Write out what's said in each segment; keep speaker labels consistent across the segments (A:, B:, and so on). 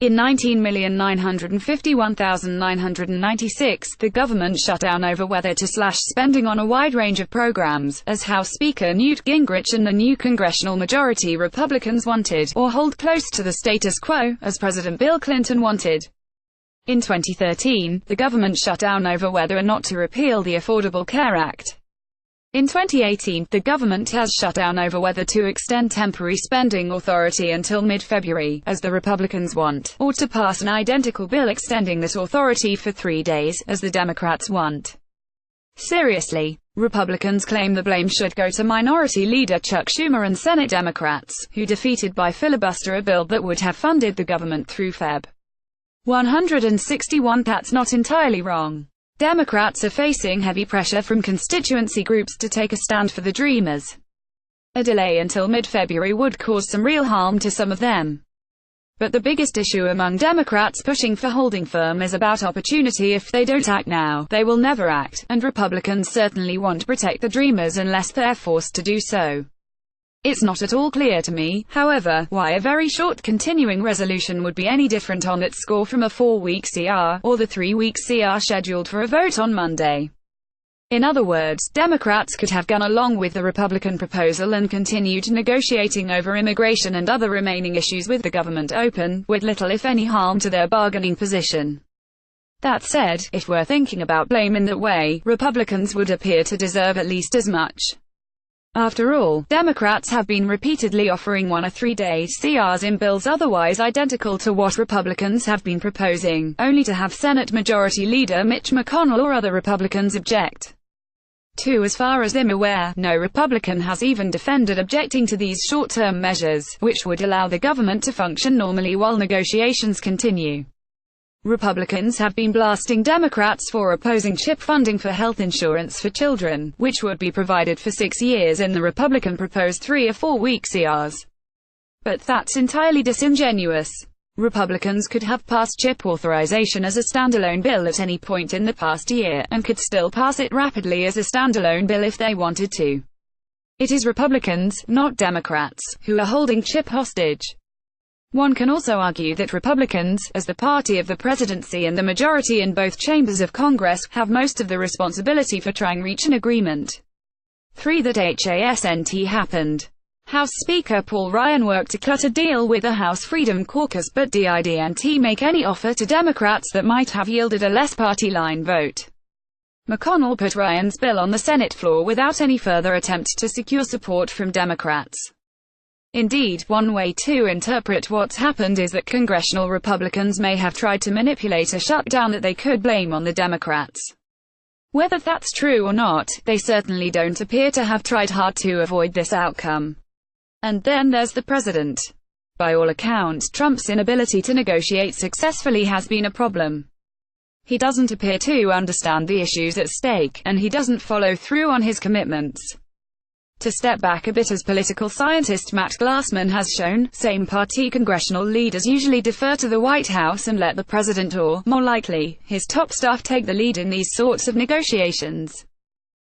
A: In 19,951,996, the government shut down over whether to slash spending on a wide range of programs, as House Speaker Newt Gingrich and the new congressional majority Republicans wanted, or hold close to the status quo, as President Bill Clinton wanted. In 2013, the government shut down over whether or not to repeal the Affordable Care Act. In 2018, the government has shut down over whether to extend temporary spending authority until mid-February, as the Republicans want, or to pass an identical bill extending that authority for 3 days, as the Democrats want. Seriously, Republicans claim the blame should go to Minority Leader Chuck Schumer and Senate Democrats, who defeated by filibuster a bill that would have funded the government through Feb. 161. That's not entirely wrong. Democrats are facing heavy pressure from constituency groups to take a stand for the Dreamers. A delay until mid-February would cause some real harm to some of them. But the biggest issue among Democrats pushing for holding firm is about opportunity. If they don't act now, they will never act, and Republicans certainly want to protect the Dreamers unless they're forced to do so. It's not at all clear to me, however, why a very short continuing resolution would be any different on its score from a 4-week CR, or the 3-week CR scheduled for a vote on Monday. In other words, Democrats could have gone along with the Republican proposal and continued negotiating over immigration and other remaining issues with the government open, with little if any harm to their bargaining position. That said, if we're thinking about blame in that way, Republicans would appear to deserve at least as much. After all, Democrats have been repeatedly offering 1 or 3-day CRs in bills otherwise identical to what Republicans have been proposing, only to have Senate Majority Leader Mitch McConnell or other Republicans object. 2. As far as I'm aware, no Republican has even defended objecting to these short-term measures, which would allow the government to function normally while negotiations continue. Republicans have been blasting Democrats for opposing CHIP funding for health insurance for children, which would be provided for 6 years in the Republican proposed 3 or 4-week CRs. But that's entirely disingenuous. Republicans could have passed CHIP authorization as a standalone bill at any point in the past year, and could still pass it rapidly as a standalone bill if they wanted to. It is Republicans, not Democrats, who are holding CHIP hostage. One can also argue that Republicans, as the party of the presidency and the majority in both chambers of Congress, have most of the responsibility for trying to reach an agreement. 3. That hasn't happened. House Speaker Paul Ryan worked to cut a deal with the House Freedom Caucus, but didn't make any offer to Democrats that might have yielded a less party-line vote. McConnell put Ryan's bill on the Senate floor without any further attempt to secure support from Democrats. Indeed, one way to interpret what's happened is that congressional Republicans may have tried to manipulate a shutdown that they could blame on the Democrats. Whether that's true or not, they certainly don't appear to have tried hard to avoid this outcome. And then there's the president. By all accounts, Trump's inability to negotiate successfully has been a problem. He doesn't appear to understand the issues at stake, and he doesn't follow through on his commitments. To step back a bit, as political scientist Matt Glassman has shown, same-party congressional leaders usually defer to the White House and let the president, or, more likely, his top staff take the lead in these sorts of negotiations.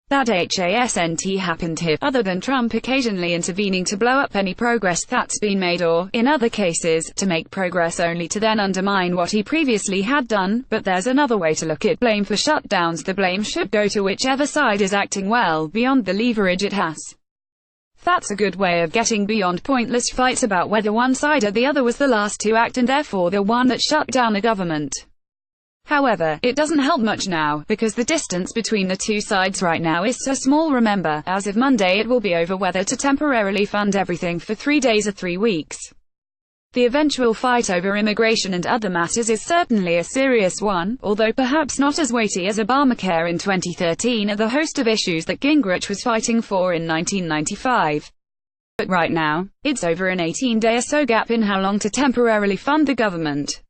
A: That hasn't happened here, other than Trump occasionally intervening to blow up any progress that's been made, or, in other cases, to make progress only to then undermine what he previously had done. But there's another way to look at blame for shutdowns. The blame should go to whichever side is acting well beyond the leverage it has. That's a good way of getting beyond pointless fights about whether one side or the other was the last to act and therefore the one that shut down the government. However, it doesn't help much now, because the distance between the two sides right now is so small. Remember, as of Monday it will be over whether to temporarily fund everything for 3 days or 3 weeks. The eventual fight over immigration and other matters is certainly a serious one, although perhaps not as weighty as Obamacare in 2013 or the host of issues that Gingrich was fighting for in 1995. But right now, it's over an 18-day or so gap in how long to temporarily fund the government,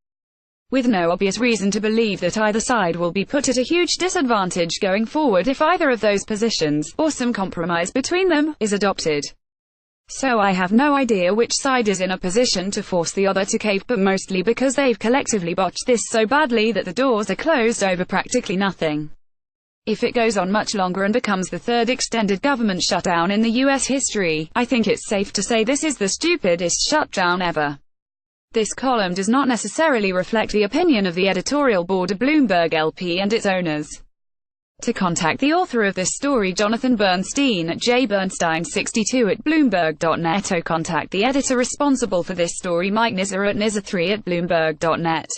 A: with no obvious reason to believe that either side will be put at a huge disadvantage going forward if either of those positions, or some compromise between them, is adopted. So I have no idea which side is in a position to force the other to cave, but mostly because they've collectively botched this so badly that the doors are closed over practically nothing. If it goes on much longer and becomes the third extended government shutdown in the US history, I think it's safe to say this is the stupidest shutdown ever. This column does not necessarily reflect the opinion of the editorial board of Bloomberg LP and its owners. To contact the author of this story, Jonathan Bernstein, at jbernstein62@bloomberg.net, or contact the editor responsible for this story, Mike Nizza at nizza3@bloomberg.net.